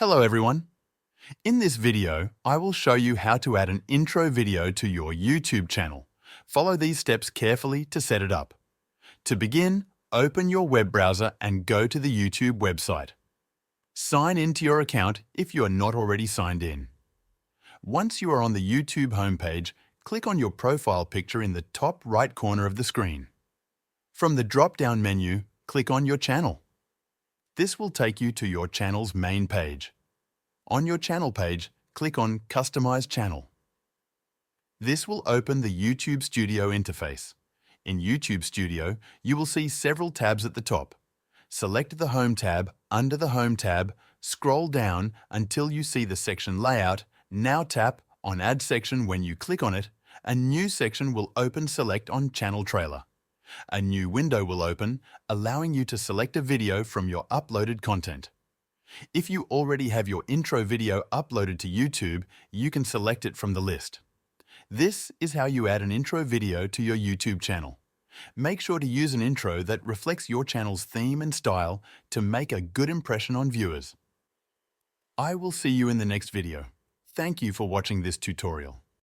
Hello everyone. In this video, I will show you how to add an intro video to your YouTube channel. Follow these steps carefully to set it up. To begin, open your web browser and go to the YouTube website. Sign into your account if you are not already signed in. Once you are on the YouTube homepage, click on your profile picture in the top right corner of the screen. From the drop-down menu, click on your channel. This will take you to your channel's main page. On your channel page, click on Customize Channel. This will open the YouTube Studio interface. In YouTube Studio, you will see several tabs at the top. Select the Home tab. Under the Home tab, scroll down until you see the section Layout. Now tap on Add Section. When you click on it, a new section will open. Select on Channel Trailer. A new window will open, allowing you to select a video from your uploaded content. If you already have your intro video uploaded to YouTube, you can select it from the list. This is how you add an intro video to your YouTube channel. Make sure to use an intro that reflects your channel's theme and style to make a good impression on viewers. I will see you in the next video. Thank you for watching this tutorial.